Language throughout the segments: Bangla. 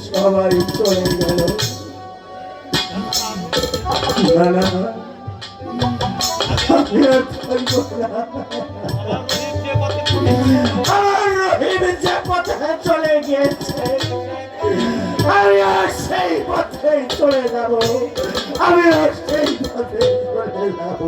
সবাই চলে গেল। না না, আমি আর থাকবো না। আমার রহিম যে পথে চলে গিয়েছে, আমি আর সেই পথেই চলে যাব। আমি আর সেই পথে চলে যাব।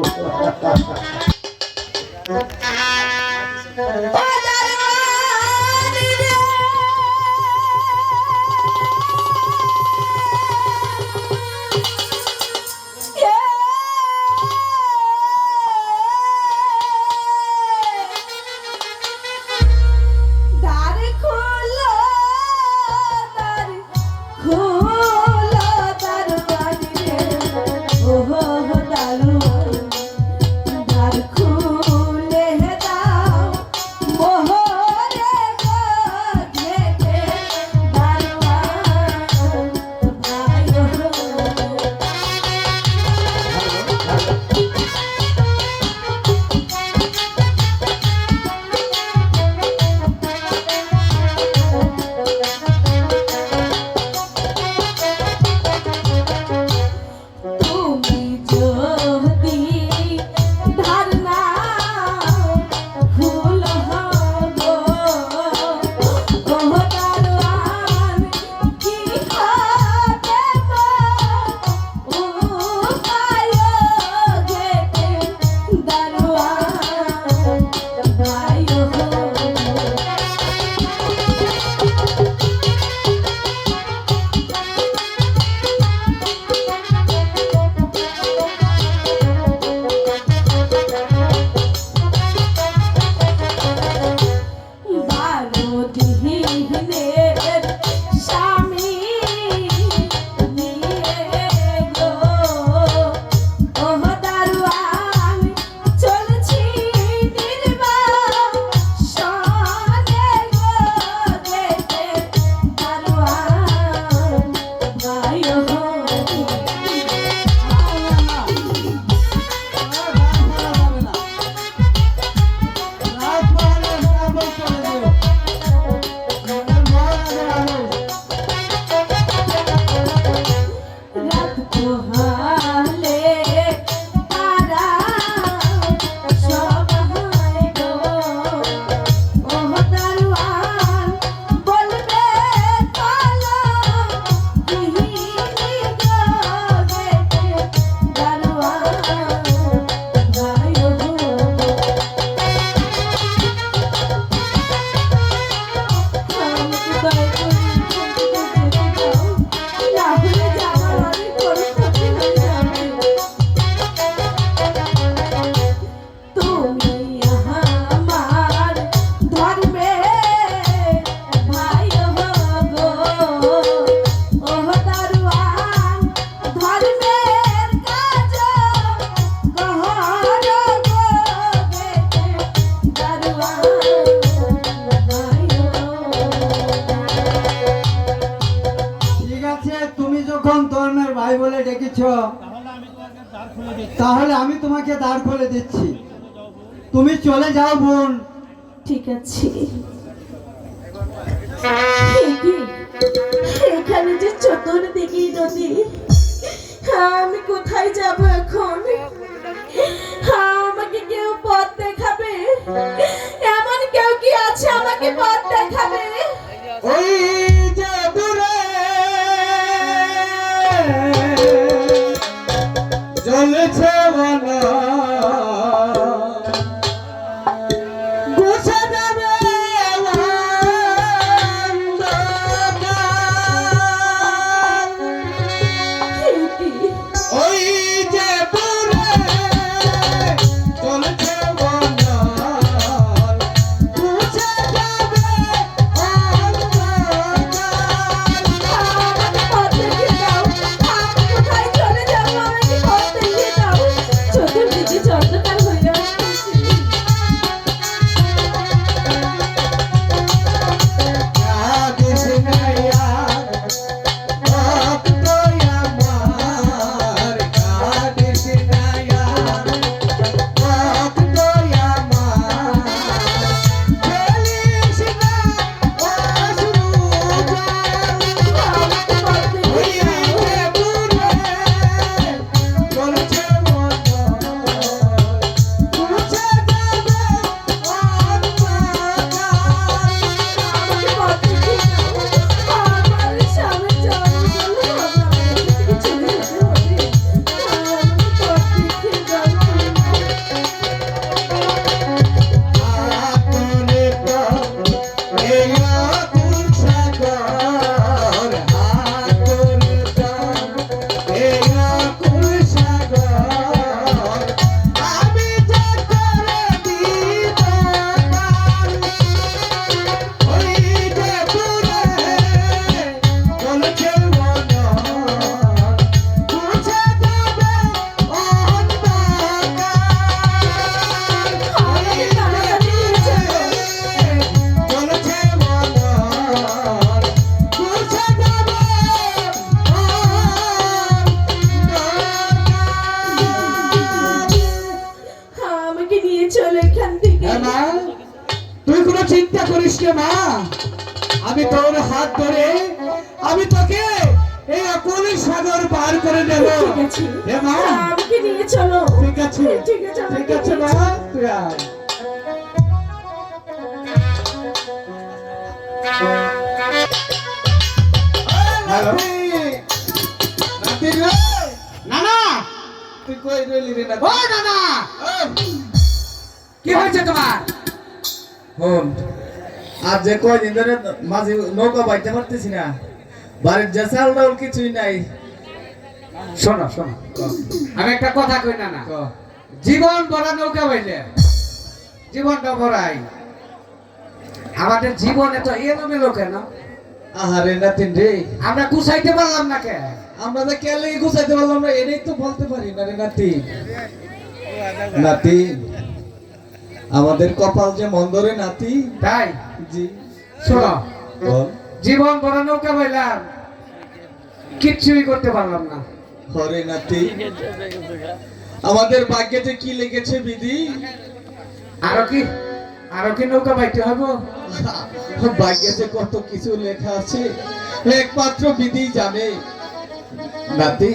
তাহলে আমি তোমাকে দ্বার খুলে দিচ্ছি, তুমি চলে যাও বোন। ঠিক আছে। এখানে যে চতুর্দিকে নদী, আমি কোথায় যাব এখন? আমাকে কেউ পথ দেখাবে? এমন কেউ কি আছে আমাকে পথ দেখাবে? ওই যে দূরে চলেছে বলা বসে যাবে ওই যে দূরে আমাকে নিয়ে চলো এখান থেকে। হ্যাঁ মা, তুই কোনো চিন্তা করিস না মা, আমি তোর হাত ধরে আমি তোকে এই অকুল সাগর পার করে দেব। ঠিক আছে, হ্যাঁ মা, আমাকে নিয়ে চলো। ঠিক আছে ঠিক আছে, ঠিক আছে মা, তুই আয়। হ্যালো নাতি রে, নানা, তুই কই রইলি রে নাতি? ও নানা, কি হয়েছে তোমার? হন আর যে কয়দিন ধরে মাঝে নৌকা বাইতে পারতেছি না, বাড়ির যে চাল ডাউল কিছুই নাই। শোনো শোনো, আমি একটা কথা কই না না, জীবন ভরা নৌকা বাইলে জীবনটা ভরাই, আমাদের জীবনে তো এলোমেলো কেন? আহারে নাতিন রে, আমরা গুছাইতে পারলাম না কে? আমরা যে কেলে গুছাইতে পারলাম না এটাই তো বলতে পারি না রে নাতি। নাতি, আমাদের কপাল যে মন্দ রে নাতি। তাই জি শোনো, বল। জীবন ভরা নৌকা বাইলাম, কিচ্ছুই করতে পারলাম না। হরে নাতি, আমাদের ভাগ্যে যে কি লেগেছে বিধি, আরো কি নৌকা বাইতে হবে? ভাগ্যে যে কত কিছু লেখা আছে একমাত্র বিধি জানে। নাতি,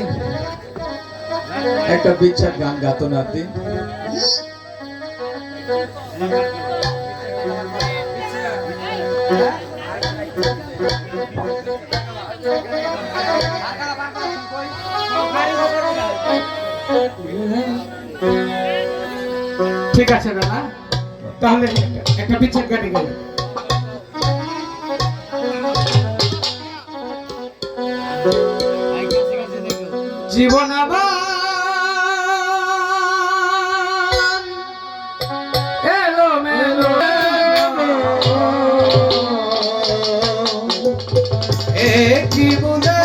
একটা বিচার গান গাতো নাতি। ঠিক আছে দাদা, তাহলে একটা বিচার গাড়ি গেল। জীবন আমার এলো মেলো, একই বুঝে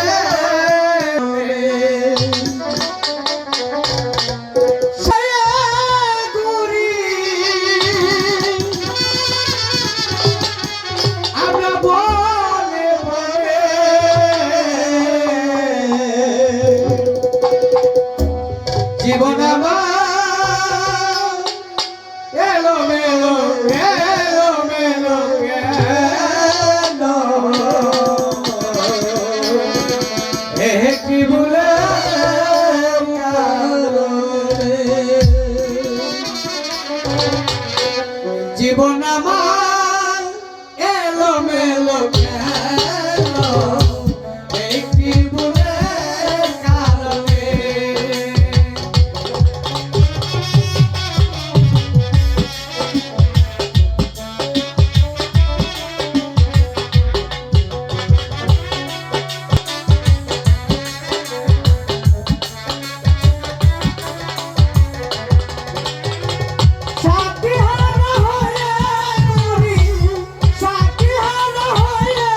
আমরা বলে বলে জীবন আমার এলো মেলো কেন? একই ভুলে জীবন আমার এলো মেলো কেন? একটি ভুলের কারণে। সাথী হারা হয়ে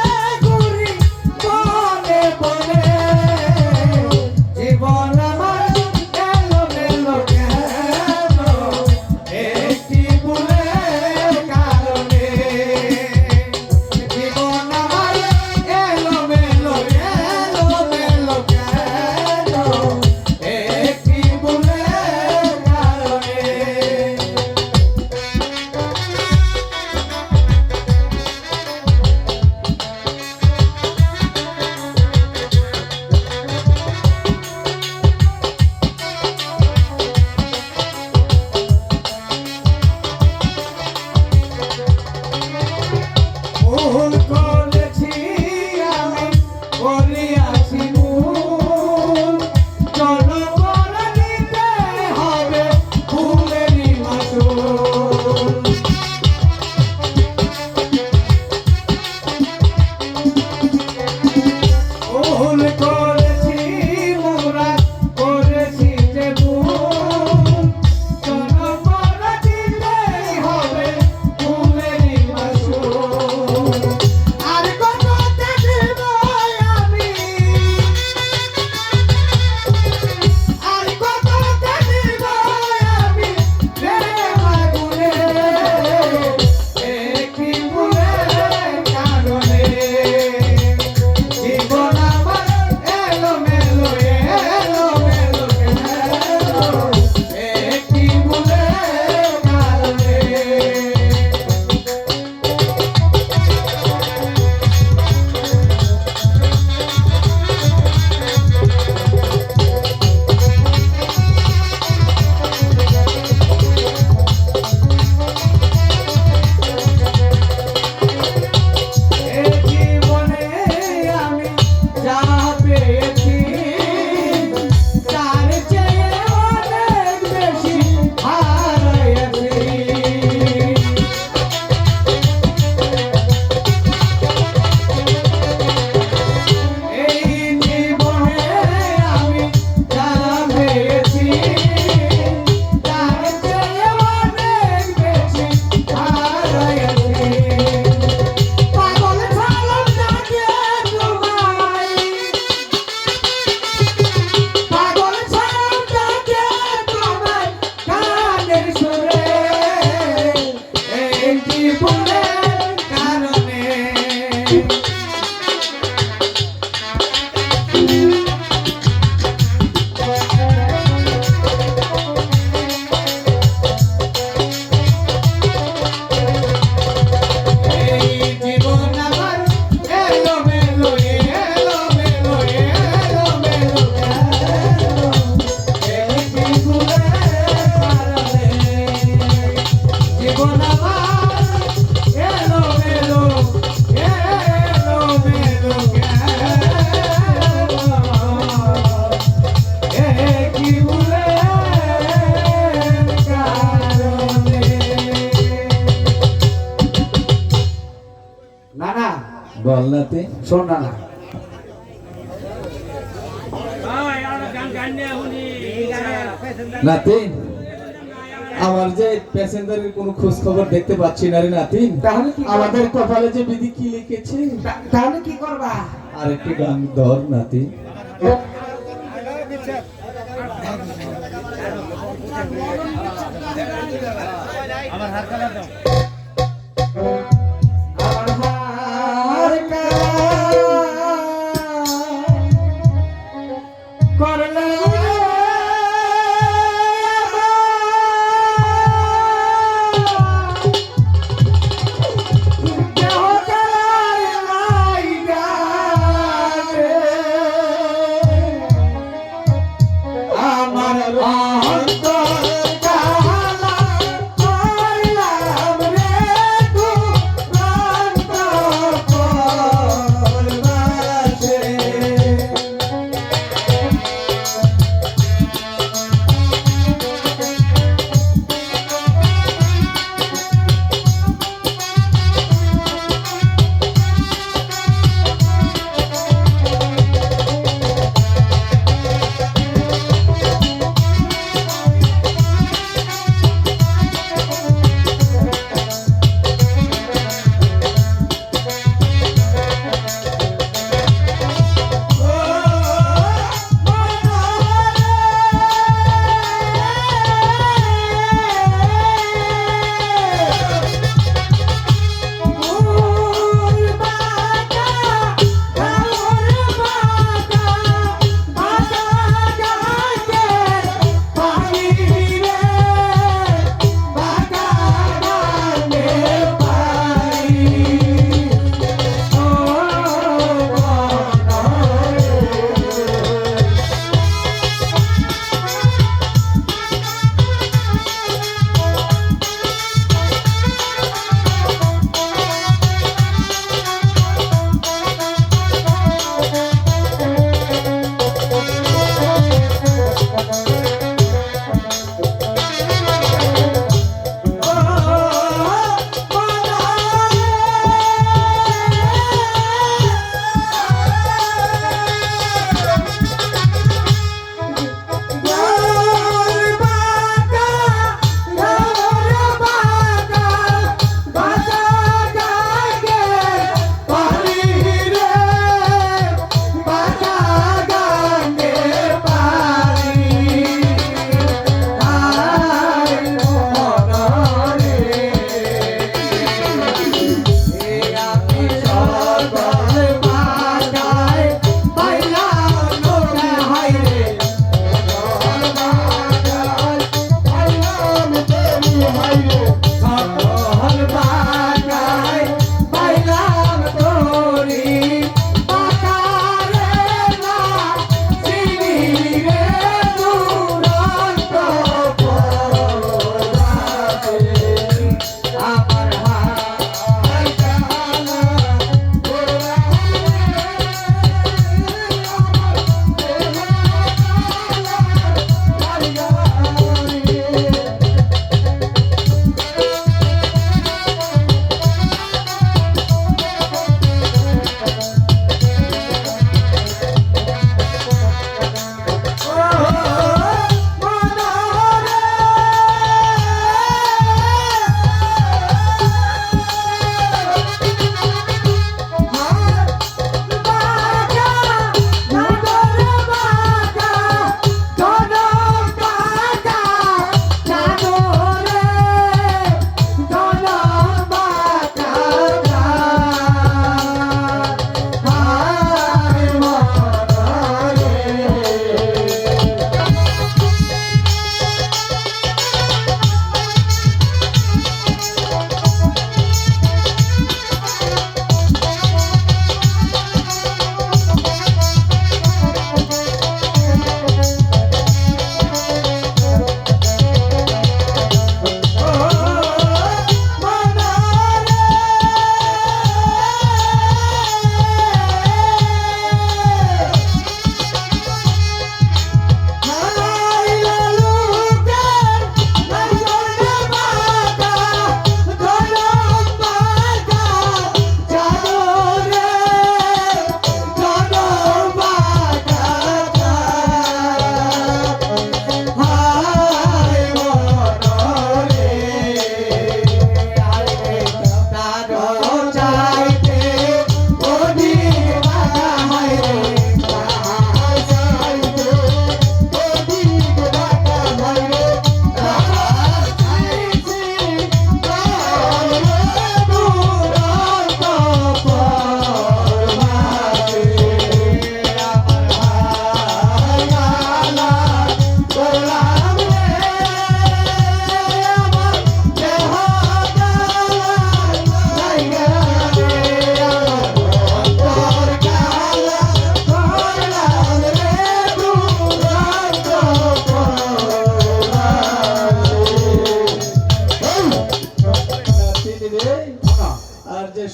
জীবন আমার এলো মেলো কি ভুলে কারণে। না না বল নাতি শোন না না নাতি আমার যে প্যাসেঞ্জারের কোনো খোঁজ খবর দেখতে পাচ্ছি না রে নাতি তাহলে কি করবা? আমাদের কপালে যে বিধি কি লিখেছে তাহলে কি করবা? আরেকটি গান ধর নাতি আমার হার করলে আমার অন্তর কালা করলাম রে দুরন্ত পরবাসে।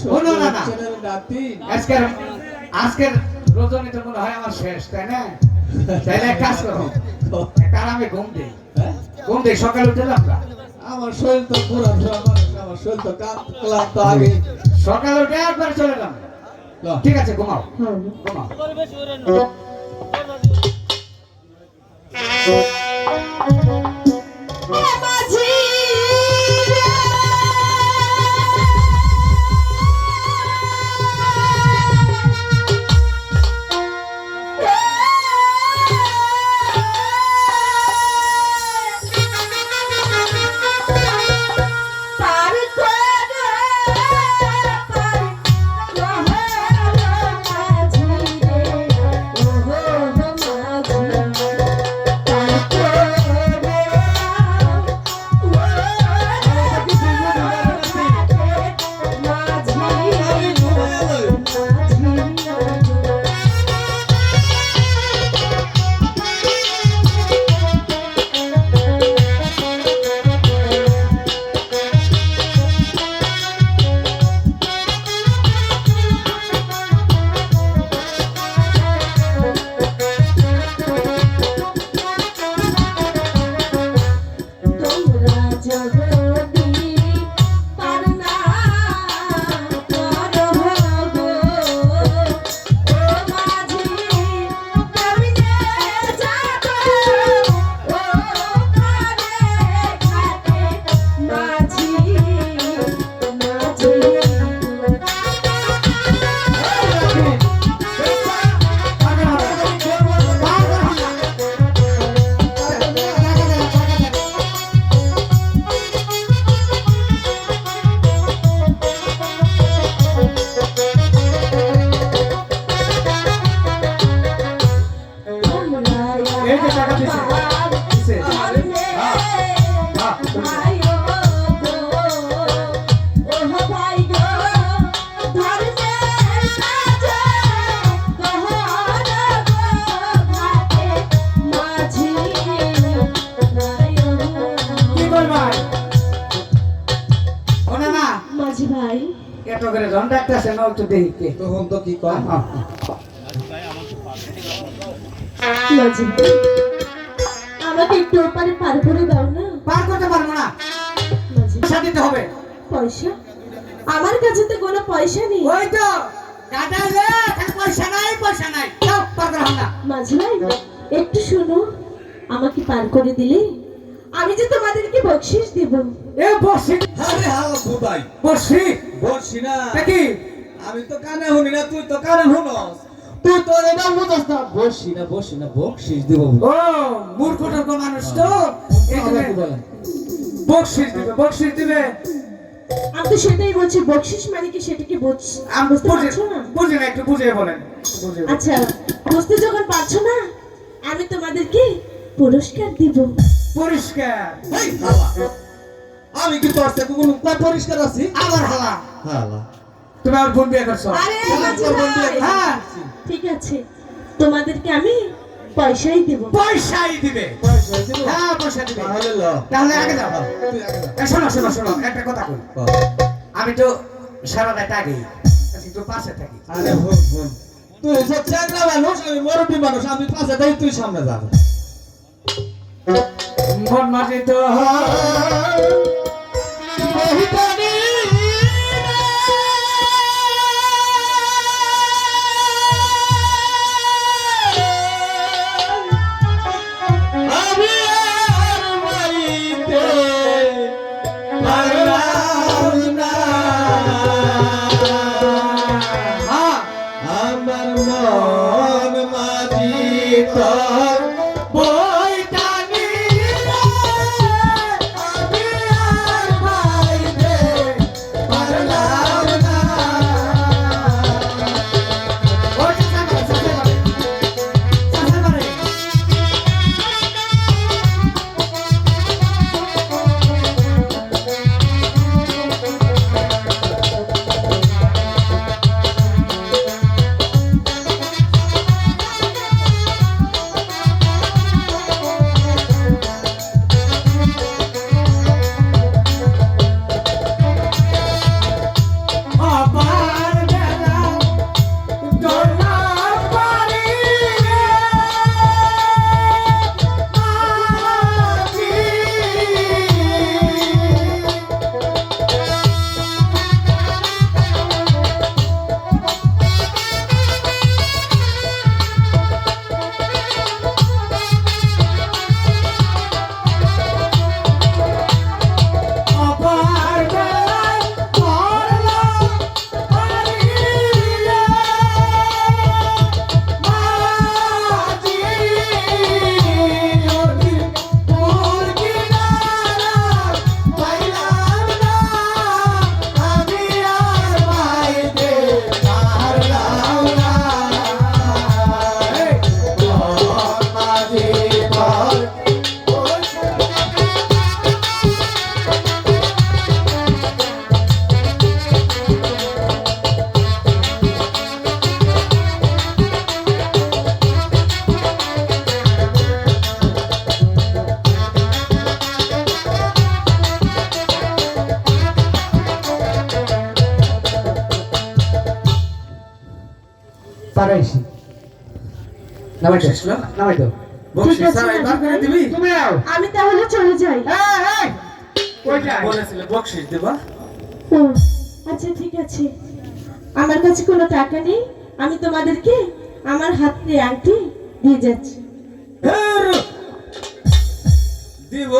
শোনো না, না। ছেলের নাতি আজকের আজকের রজনী তো মনে হয় আমার শেষ, তাই না? তাইলে এক কাজ করো, একটা আরামে ঘুম দেই, হ্যাঁ? ঘুম দেই, সকালে উঠে আমরা আমার শরীর তো পুরো মানুষ, আমার শরীর তো ক্লান্ত আগে সকালে উঠে একবার চলে যাম। ল। ঠিক আছে, ঘুমাও হ্যাঁ ঘুমাও। মাঝি এই যে টাকা দিছে, দিছে। হ্যাঁ, তুমি কি করবা? ওনা না, মাঝি ভাই এত করে জন ডাকতেছে না, একটু দেখি কে। তখন তো কি কর হ্যাঁ, মাঝি ভাই, আমাকে একটু ওপারে পার করে দাও না। পার করতে পারবো না, মাঝি পয়সা দিতে হবে। পয়সা? আমার কাছে তো কোনো পয়সা নেই। ওই তো দাদা রে, খালি পয়সা নাই, পয়সা নাই, যাও পার করা হবে না। মাঝি ভাই একটু শোনো, আমাকে পার করে দিলে আমি যে তোমাদেরকে বকশিস দেব। এ বসি, আরে হাল বুদাই বসি, বসি না দেখি আমি তো কানে শুনি না, তুই তো কানে শুনস, তুই তো এটা বুঝস না। বসি না বকশিস দিব ও মূর্খ টর্ক মানুষ তো, এই জন্যে বকশিস দিবে, বকশিস দিবে। আমি তো সেটাই বলছি, বকশিস মানে কি সেটা কি আমি বুঝতে বুঝি, পারছো না? বুঝি না, একটু বুঝিয়ে বলেন, বুঝিয়ে বলেন। আচ্ছা, বুঝতে যখন পারছো না, আমি তোমাদেরকে পুরস্কার দিব। পরিষ্কার এই হালা, আমি কি তোর থেকে কোনো পরিষ্কার আছি? আবার হালা, হালা তুমি আমার বোন বিয়ে করছো। আরে মাঝি ভাই, হ্যাঁ, ঠিক আছে, তোমাদেরকে আমি পয়সাই দেব। পয়সাই দিবে, পয়সা দিব হ্যাঁ পয়সা দিবে। তাহলে ল তাহলে আগে যাও। তুই আগে যা। এ, শোনো শোনো শোনো, একটা কথা কই, আমি তো সারা রাত আগেই একটু পাশে থাকি। আরে হন তুই সব চ্যাংরা মানুষ, আমি মুরব্বী মানুষ, আমি পাশে যাই, তুই সামনে যা। মন মাঝে তো আমি আর বাড়িতে পারলাম না, হ্যাঁ, আমার মন মাঝি তোর বইটা নিয়ে আমি আর বাইরে পারলাম না। ওই যে সামনে, সামনে বাড়ি, সামনে বাড়ি। আইছি নামাই দাও বকশিস না? নামাই দাও বকশিস ঠিক আছে, ছাড়া এবার করে ভাই। দিবি? তুমি আও আমি তাহলে চলে যাই। এই কই যাই বলেছিলে বকশিস দিবা? ও, আচ্ছা ঠিক আছে, আমার কাছে কোনো টাকা নেই, আমি তোমাদেরকে আমার হাতে আংটি দিয়ে যাচ্ছি। দিব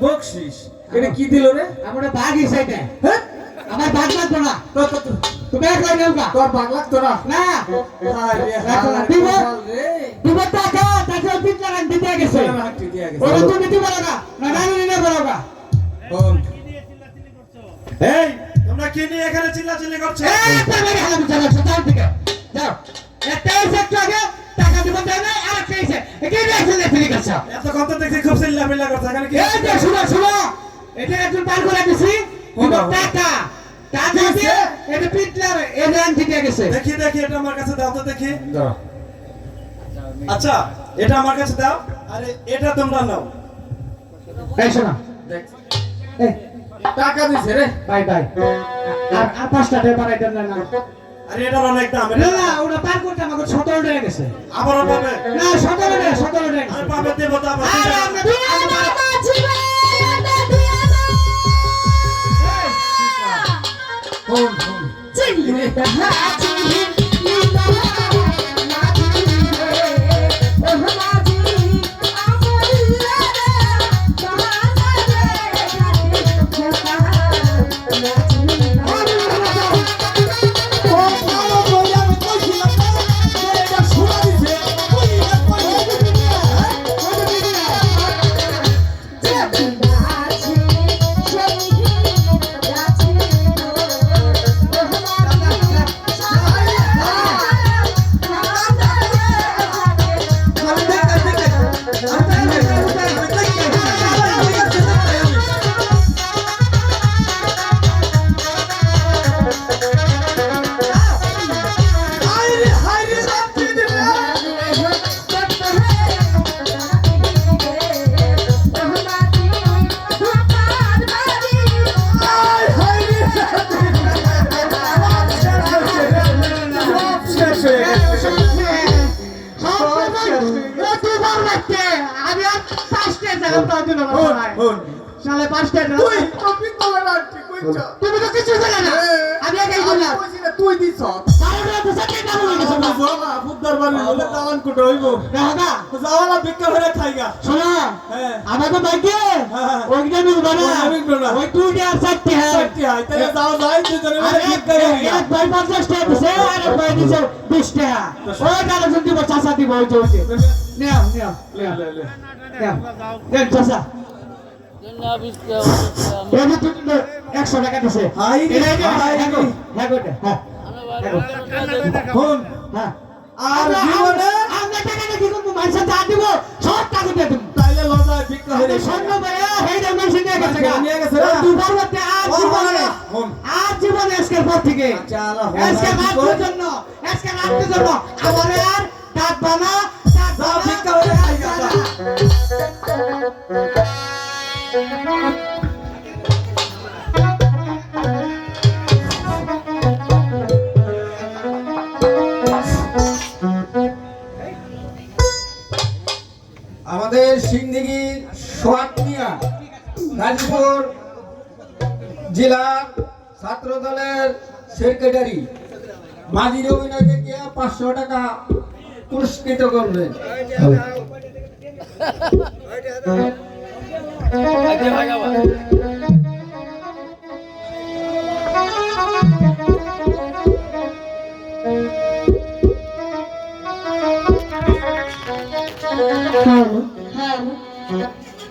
বকশিস। এটা কি দিল রে? আমার বাঘ এসে এটা হ্যাঁ? আমার বাঘ লাগতো না তো তুমি এক লাইন নাও গা তোর বাংলা তো না। না আরে রাখো না, হালার দিব। কপাল রে। দিব টাকা টাকা 3 লাখ দিতে গেছে তোর হাতটি দিয়া গেছে। ওরে তুমি দিব না না জানি না বলো গা বল। এই তোমরা কি নিয়ে এখানে চিল্লাচিল্লি করছো? এই তুমি হালা বিচারা যাও দিকে যাও একটা এসে একটু আগে টাকা দিব দেয় না আর একটা এসে কি দেখলে ফিরে গেছে এত কত দেখছি খুব চিল্লামিল্লা করছো এখানে কি? এই যে শুনো শুনো এটা একজন পার করে দিছি দিব টাকা টাকা দিয়ে এটা পিটলার এই ল্যান্ড দিয়ে গেছে দেখি দেখি এটা আমার কাছে দাও তো দেখি। দাও। আচ্ছা এটা আমার কাছে দাও, আরে এটা তোমরা নাও। এই শোনো দেখ। এই টাকা দিছে রে। বাই বাই আর 5টা টাকা বাড়াই দেন না আরে এটার অনেক দাম। না না ওটা পার করতে আমাকে 17 টাকা গেছে আবারও পাবে? না 17 টাকা আরে গেছে পাবে দেবো তো আবার। আরে আমরা ফোন ফোন। সালে 5টা তুই টপিক বলে না ঠিক কইছ। তুমি তো কিছু জানো না আমি আগে বললাম কইছি না তুই দিছ। বারোটা তো সাথে কাম হয়ে গেছে বাবা বুদ্ধর বাড়ি বলে দালান কোটা হইবো। দাদা যাওয়ালা ভিক্ষা করে খাইগা। শোনো হ্যাঁ। আমাকে বাইকে হ্যাঁ। ওইটা মিলবে না ওইটা মিলবে না। ওই 2 আর 4 হ্যাঁ সত্যি হয় তাহলে যাও যাই দুজনে মিলে ভিক্ষা করি। এক ভাই 50 টাকা দিছে আর এক ভাই দিছে 20 টাকা ওই কালেকশন দিব চাচা দিব ওই যে নাও নাও দেন চাচা এই যে তুমি 100 টাকা দিছে হাই রে, এটা হাই রে। হ্যাঁ গোটা হ্যাঁ ফোন হ্যাঁ আর জীবনে আমরা টাকা কি করব মানুষ যা দিব সব টাকা দিয়ে দেব তাইলে লজায় ভিক্ষা হইরে। স্বর্ণ ভাইয়া হেইটা মানুষ নিয়ে গেছে গা নিয়ে গেছে না? দুবার মধ্যে আর জীবনে ফোন আর জীবনে আজকের পর থেকে চালা আজকে রাতের জন্য আজকে রাতের জন্য আমার আর দাঁত বানা দাঁত যাও বানা ভিক্ষা হইরে খাইগা। আমাদের সিংদিঘি সোয়াটনিয়া গাজীপুর জেলার ছাত্র দলের সেক্রেটারি মাঝির অভিনয় থেকে 500 টাকা পুরস্কৃত করবেন। হ্যালো